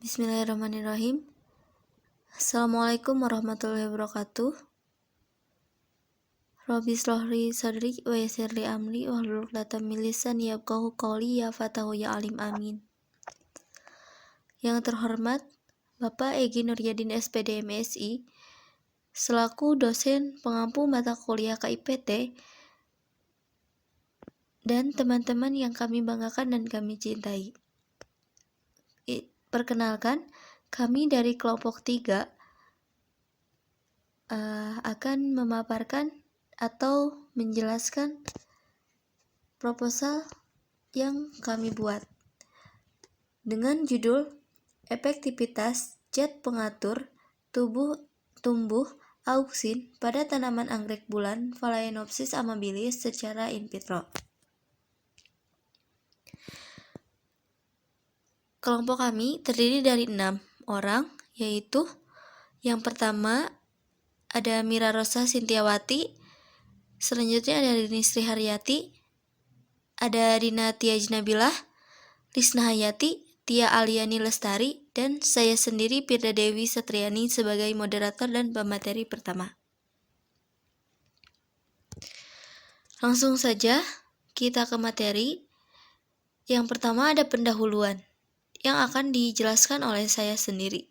Bismillahirrahmanirrahim. Assalamualaikum warahmatullahi wabarakatuh. Rabbi shrahli sadri wa yassirli amri wahlul 'uqdatam min lisani yafqahu qawli ya fatahu ya alim amin. Yang terhormat Bapak Egi Nuryadin SPD MSI selaku dosen pengampu mata kuliah KIPT dan teman-teman yang kami banggakan dan kami cintai. Perkenalkan, kami dari kelompok 3 akan memaparkan atau menjelaskan proposal yang kami buat dengan judul efektivitas zat pengatur tumbuh auksin pada tanaman anggrek bulan Phalaenopsis amabilis secara in vitro. Kelompok kami terdiri dari 6 orang, yaitu yang pertama ada Mira Rosa Sintiawati, selanjutnya ada Rini Sri Haryati, ada Rina Tiaj Nabilah, Lisna Hayati, Tia Aliani Lestari, dan saya sendiri Firda Dewi Satriani sebagai moderator dan pemateri pertama. Langsung saja kita ke materi. Yang pertama ada pendahuluan yang akan dijelaskan oleh saya sendiri.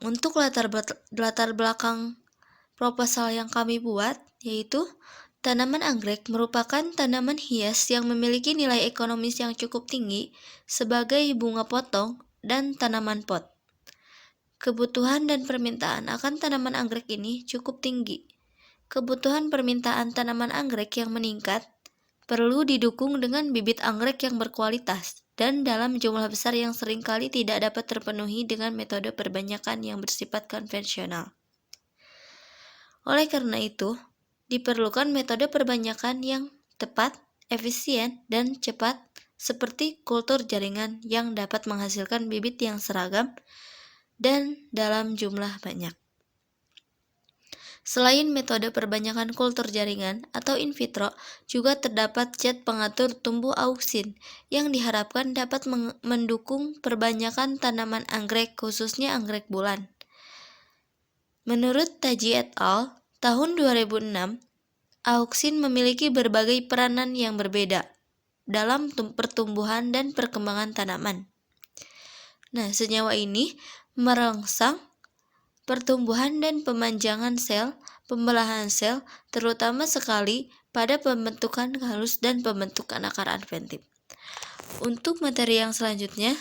Untuk latar belakang proposal yang kami buat, yaitu tanaman anggrek merupakan tanaman hias yang memiliki nilai ekonomis yang cukup tinggi sebagai bunga potong dan tanaman pot. Kebutuhan dan permintaan akan tanaman anggrek ini cukup tinggi. Kebutuhan permintaan tanaman anggrek yang meningkat perlu didukung dengan bibit anggrek yang berkualitas dan dalam jumlah besar yang seringkali tidak dapat terpenuhi dengan metode perbanyakan yang bersifat konvensional. Oleh karena itu, diperlukan metode perbanyakan yang tepat, efisien, dan cepat seperti kultur jaringan yang dapat menghasilkan bibit yang seragam dan dalam jumlah banyak. Selain metode perbanyakan kultur jaringan atau in vitro, juga terdapat zat pengatur tumbuh auksin yang diharapkan dapat mendukung perbanyakan tanaman anggrek, khususnya anggrek bulan. Menurut Taji et al. Tahun 2006, auksin memiliki berbagai peranan yang berbeda dalam pertumbuhan dan perkembangan tanaman. Nah, senyawa ini merangsang pertumbuhan dan pemanjangan sel, pembelahan sel, terutama sekali pada pembentukan halus dan pembentukan akar adventif. Untuk materi yang selanjutnya,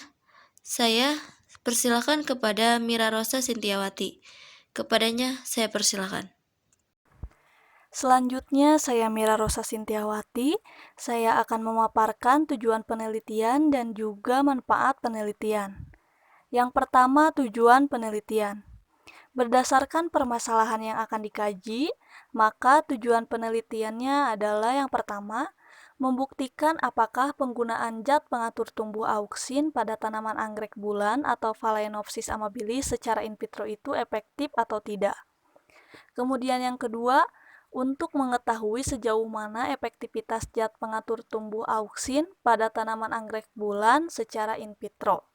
saya persilakan kepada Mira Rosa Sintiawati. Kepadanya saya persilakan. Selanjutnya, saya Mira Rosa Sintiawati. Saya akan memaparkan tujuan penelitian dan juga manfaat penelitian. Yang pertama, tujuan penelitian. Berdasarkan permasalahan yang akan dikaji, maka tujuan penelitiannya adalah yang pertama, membuktikan apakah penggunaan zat pengatur tumbuh auksin pada tanaman anggrek bulan atau Phalaenopsis amabilis secara in vitro itu efektif atau tidak. Kemudian yang kedua, untuk mengetahui sejauh mana efektivitas zat pengatur tumbuh auksin pada tanaman anggrek bulan secara in vitro.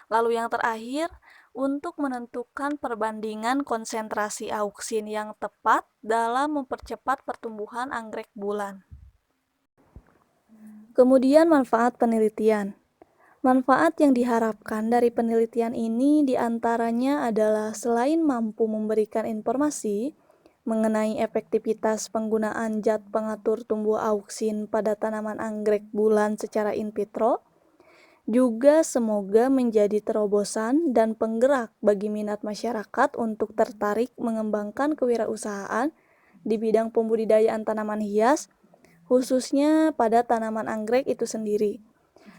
Lalu yang terakhir, untuk menentukan perbandingan konsentrasi auksin yang tepat dalam mempercepat pertumbuhan anggrek bulan. Kemudian manfaat penelitian. Manfaat yang diharapkan dari penelitian ini diantaranya adalah selain mampu memberikan informasi mengenai efektivitas penggunaan zat pengatur tumbuh auksin pada tanaman anggrek bulan secara in vitro, juga semoga menjadi terobosan dan penggerak bagi minat masyarakat untuk tertarik mengembangkan kewirausahaan di bidang pembudidayaan tanaman hias, khususnya pada tanaman anggrek itu sendiri.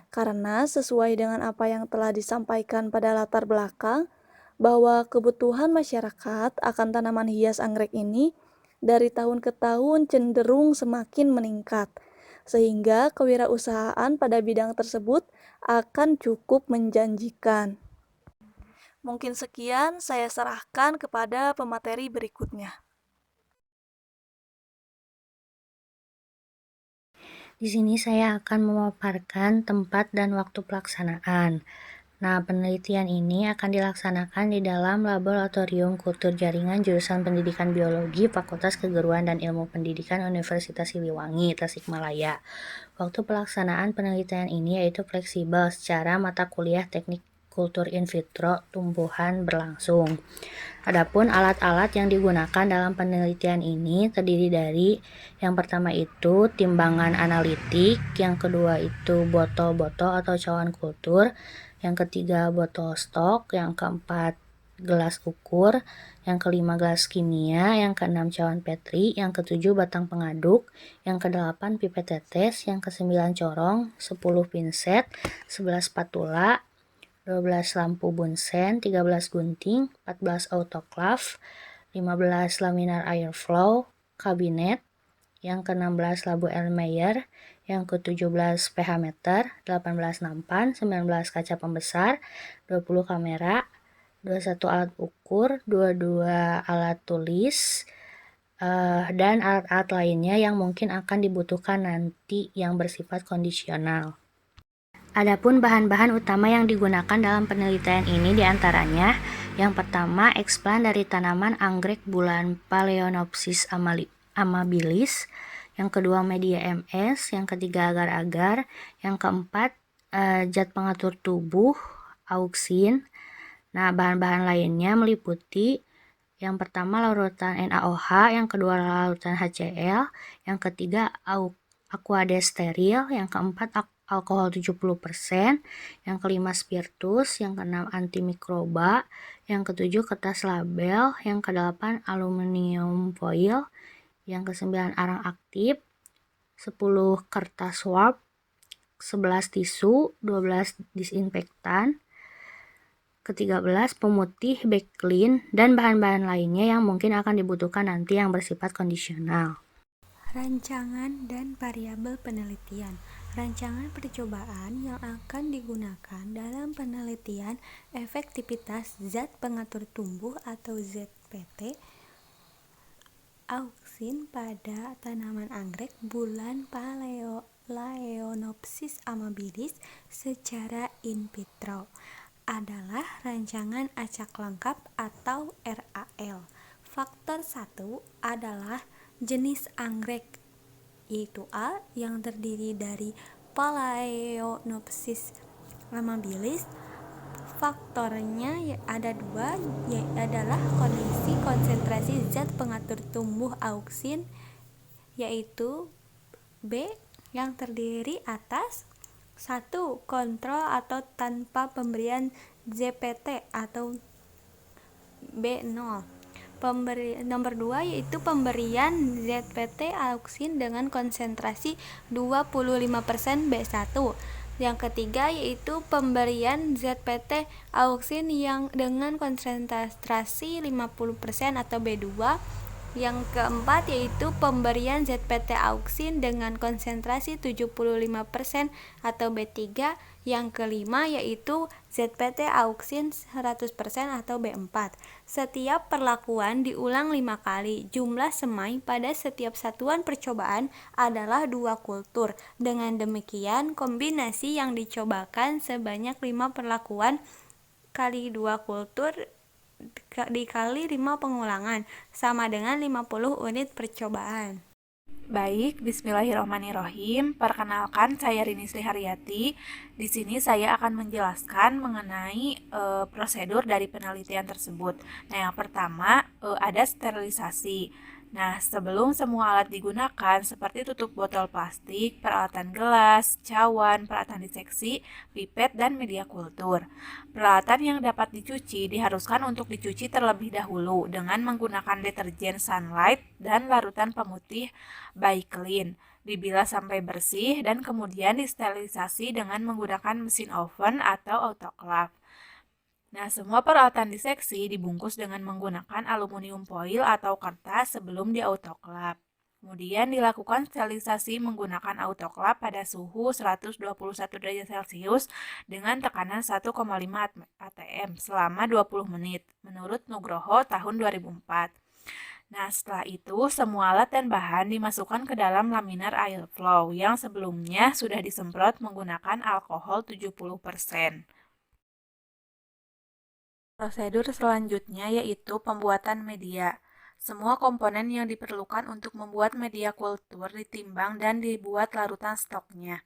Karena sesuai dengan apa yang telah disampaikan pada latar belakang, bahwa kebutuhan masyarakat akan tanaman hias anggrek ini dari tahun ke tahun cenderung semakin meningkat, sehingga kewirausahaan pada bidang tersebut akan cukup menjanjikan. Mungkin sekian, saya serahkan kepada pemateri berikutnya. Di sini saya akan memaparkan tempat dan waktu pelaksanaan. Nah, penelitian ini akan dilaksanakan di dalam Laboratorium Kultur Jaringan Jurusan Pendidikan Biologi Fakultas Keguruan dan Ilmu Pendidikan Universitas Siliwangi, Tasikmalaya. Waktu pelaksanaan penelitian ini yaitu fleksibel secara mata kuliah teknik kultur in vitro tumbuhan berlangsung. Adapun alat-alat yang digunakan dalam penelitian ini terdiri dari yang pertama itu timbangan analitik, yang kedua itu botol-botol atau cawan kultur, yang ketiga botol stok, yang keempat gelas ukur, yang kelima gelas kimia, yang keenam cawan petri, yang ketujuh batang pengaduk, yang kedelapan pipet tetes, yang kesembilan corong, 10 pinset, 11 spatula, 12 lampu bunsen, 13 gunting, 14 autoclave, 15 laminar airflow, kabinet, yang ke-16 labu Erlenmeyer, yang ke-17 pH meter, 18 nampan, 19 kaca pembesar, 20 kamera, 21 alat ukur, 22 alat tulis, dan alat-alat lainnya yang mungkin akan dibutuhkan nanti yang bersifat kondisional. Adapun bahan-bahan utama yang digunakan dalam penelitian ini diantaranya yang pertama eksplan dari tanaman anggrek bulan Phalaenopsis amabilis, yang kedua media MS, yang ketiga agar-agar, yang keempat zat pengatur tubuh auksin. Nah, bahan-bahan lainnya meliputi yang pertama larutan NaOH, yang kedua larutan HCl, yang ketiga aquades steril, yang keempat alkohol 70%, yang kelima spiritus, yang keenam antimikroba, yang ketujuh kertas label, yang kedelapan aluminium foil, yang kesembilan arang aktif, 10 kertas swab, 11 tisu, 12 disinfektan, ke-13 pemutih backlin, dan bahan-bahan lainnya yang mungkin akan dibutuhkan nanti yang bersifat kondisional. Rancangan dan variabel penelitian. Rancangan percobaan yang akan digunakan dalam penelitian efektivitas zat pengatur tumbuh atau ZPT auksin pada tanaman anggrek bulan Phalaenopsis amabilis secara in vitro adalah rancangan acak lengkap atau RAL. Faktor 1 adalah jenis anggrek, yaitu A yang terdiri dari Phalaenopsis amabilis. Faktornya ada dua, yaitu adalah kondisi konsentrasi zat pengatur tumbuh auksin, yaitu B yang terdiri atas 1. Kontrol atau tanpa pemberian ZPT atau B0. Nomor 2 yaitu pemberian ZPT auksin dengan konsentrasi 25% B1. Yang ketiga yaitu pemberian ZPT auksin yang dengan konsentrasi 50% atau B2. Yang keempat yaitu pemberian ZPT auksin dengan konsentrasi 75% atau B3. Yang kelima yaitu ZPT auksin 100% atau B4. Setiap perlakuan diulang 5 kali. Jumlah semai pada setiap satuan percobaan adalah 2 kultur. Dengan demikian, kombinasi yang dicobakan sebanyak 5 perlakuan kali 2 kultur dikali 5 pengulangan sama dengan 50 unit percobaan. Baik, bismillahirrahmanirrahim. Perkenalkan, saya Rini Sri Haryati. Di sini saya akan menjelaskan mengenai prosedur dari penelitian tersebut. Nah, yang pertama ada sterilisasi. Nah, sebelum semua alat digunakan seperti tutup botol plastik, peralatan gelas, cawan, peralatan diseksi, pipet, dan media kultur. Peralatan yang dapat dicuci diharuskan untuk dicuci terlebih dahulu dengan menggunakan deterjen Sunlight dan larutan pemutih Baiklin. Dibilas sampai bersih dan kemudian disterilisasi dengan menggunakan mesin oven atau autoclave. Nah, semua peralatan diseksi dibungkus dengan menggunakan aluminium foil atau kertas sebelum di-autoclave. Kemudian dilakukan sterilisasi menggunakan autoclave pada suhu 121 derajat Celcius dengan tekanan 1,5 atm selama 20 menit menurut Nugroho tahun 2004. Nah, setelah itu semua alat dan bahan dimasukkan ke dalam laminar airflow yang sebelumnya sudah disemprot menggunakan alkohol 70%. Prosedur selanjutnya yaitu pembuatan media. Semua komponen yang diperlukan untuk membuat media kultur ditimbang dan dibuat larutan stoknya.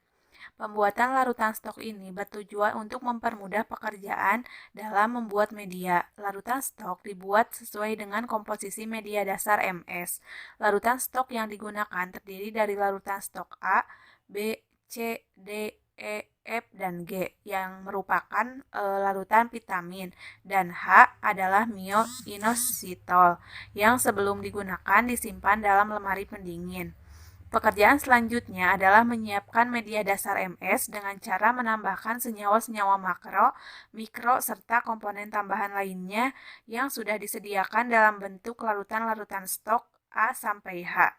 Pembuatan larutan stok ini bertujuan untuk mempermudah pekerjaan dalam membuat media. Larutan stok dibuat sesuai dengan komposisi media dasar MS. Larutan stok yang digunakan terdiri dari larutan stok A, B, C, D, E, F, dan G yang merupakan larutan vitamin, dan H adalah myo-inositol yang sebelum digunakan disimpan dalam lemari pendingin. Pekerjaan selanjutnya adalah menyiapkan media dasar MS dengan cara menambahkan senyawa-senyawa makro, mikro, serta komponen tambahan lainnya yang sudah disediakan dalam bentuk larutan-larutan stok A sampai H.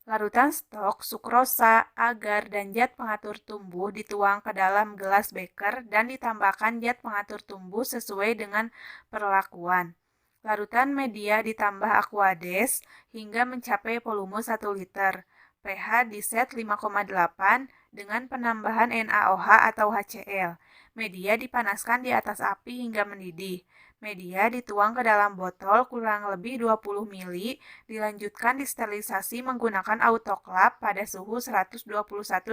Larutan stok, sukrosa, agar, dan zat pengatur tumbuh dituang ke dalam gelas beker dan ditambahkan zat pengatur tumbuh sesuai dengan perlakuan. Larutan media ditambah aquades hingga mencapai volume 1 liter. pH diset 5,8 dengan penambahan NaOH atau HCl. Media dipanaskan di atas api hingga mendidih. Media dituang ke dalam botol kurang lebih 20 ml, dilanjutkan disterilisasi menggunakan autoklaf pada suhu 121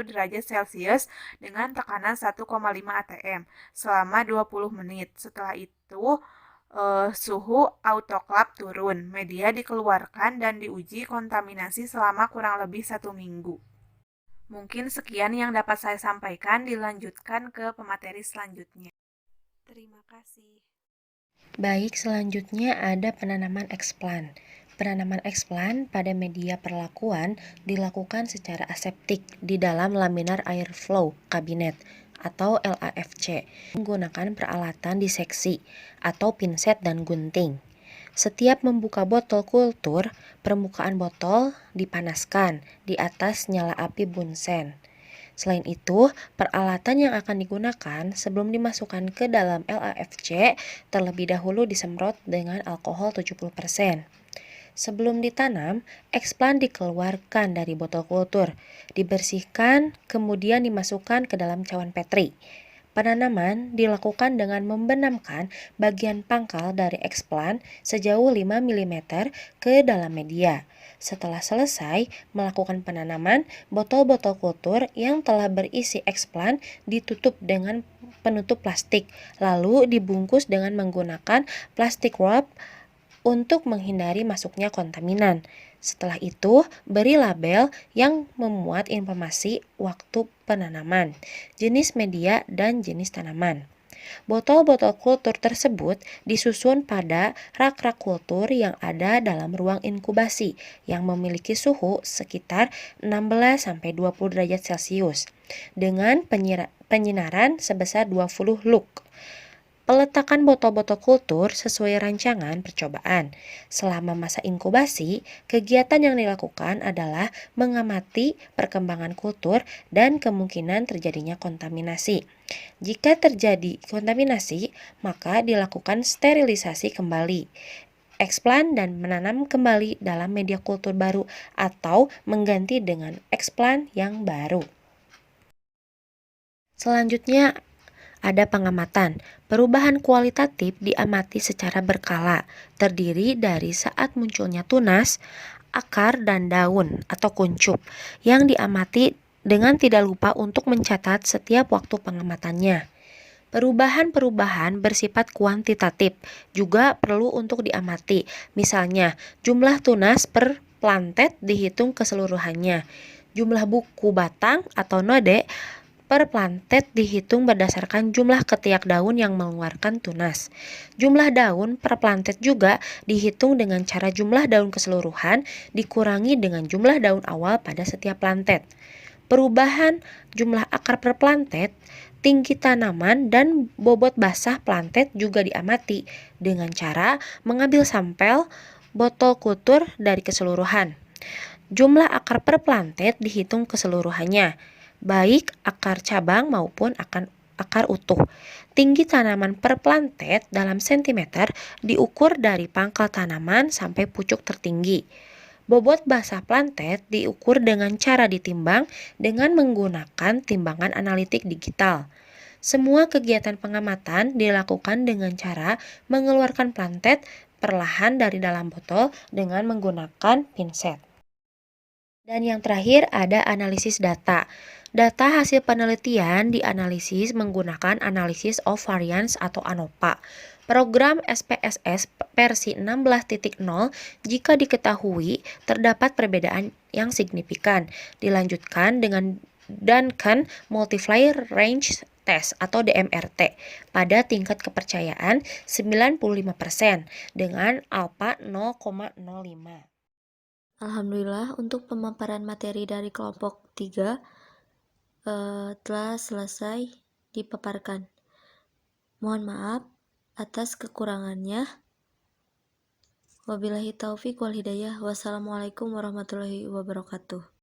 derajat Celcius dengan tekanan 1,5 atm selama 20 menit. Setelah itu, suhu autoklaf turun, media dikeluarkan dan diuji kontaminasi selama kurang lebih 1 minggu. Mungkin sekian yang dapat saya sampaikan, dilanjutkan ke pemateri selanjutnya. Terima kasih. Baik, selanjutnya ada penanaman eksplan. Penanaman eksplan pada media perlakuan dilakukan secara aseptik di dalam laminar airflow kabinet atau LAFC menggunakan peralatan diseksi atau pinset dan gunting. Setiap membuka botol kultur, permukaan botol dipanaskan di atas nyala api bunsen. Selain itu, peralatan yang akan digunakan sebelum dimasukkan ke dalam LAFC terlebih dahulu disemprot dengan alkohol 70%. Sebelum ditanam, eksplan dikeluarkan dari botol kultur, dibersihkan, kemudian dimasukkan ke dalam cawan petri. Penanaman dilakukan dengan membenamkan bagian pangkal dari eksplan sejauh 5 mm ke dalam media. Setelah selesai melakukan penanaman, botol-botol kultur yang telah berisi eksplan ditutup dengan penutup plastik, lalu dibungkus dengan menggunakan plastik wrap untuk menghindari masuknya kontaminan. Setelah itu, beri label yang memuat informasi waktu penanaman, jenis media, dan jenis tanaman. Botol-botol kultur tersebut disusun pada rak-rak kultur yang ada dalam ruang inkubasi yang memiliki suhu sekitar 16-20 derajat Celcius dengan penyinaran sebesar 20 lux. Peletakan botol-botol kultur sesuai rancangan percobaan. Selama masa inkubasi, kegiatan yang dilakukan adalah mengamati perkembangan kultur dan kemungkinan terjadinya kontaminasi. Jika terjadi kontaminasi, maka dilakukan sterilisasi kembali eksplan dan menanam kembali dalam media kultur baru atau mengganti dengan eksplan yang baru. Selanjutnya ada pengamatan. Perubahan kualitatif diamati secara berkala, terdiri dari saat munculnya tunas, akar, dan daun atau kuncup yang diamati dengan tidak lupa untuk mencatat setiap waktu pengamatannya. Perubahan-perubahan bersifat kuantitatif juga perlu untuk diamati. Misalnya, jumlah tunas per plantet dihitung keseluruhannya. Jumlah buku batang atau node per plantet dihitung berdasarkan jumlah ketiak daun yang mengeluarkan tunas. Jumlah daun per plantet juga dihitung dengan cara jumlah daun keseluruhan dikurangi dengan jumlah daun awal pada setiap plantet. Perubahan jumlah akar per plantet, tinggi tanaman, dan bobot basah plantet juga diamati dengan cara mengambil sampel botol kultur dari keseluruhan. Jumlah akar per plantet dihitung keseluruhannya, baik akar cabang maupun akar utuh. Tinggi tanaman per plantet dalam sentimeter diukur dari pangkal tanaman sampai pucuk tertinggi. Bobot basah plantet diukur dengan cara ditimbang dengan menggunakan timbangan analitik digital. Semua kegiatan pengamatan dilakukan dengan cara mengeluarkan plantet perlahan dari dalam botol dengan menggunakan pinset. Dan yang terakhir ada analisis data. Data hasil penelitian dianalisis menggunakan Analysis of Variance atau ANOVA. Program SPSS versi 16.0 jika diketahui terdapat perbedaan yang signifikan. Dilanjutkan dengan Duncan Multiplier Range Test atau DMRT pada tingkat kepercayaan 95% dengan alpha 0,05. Alhamdulillah untuk pemaparan materi dari kelompok 3 telah selesai dipaparkan. Mohon maaf atas kekurangannya. Wabillahi taufik wal hidayah. Wassalamualaikum warahmatullahi wabarakatuh.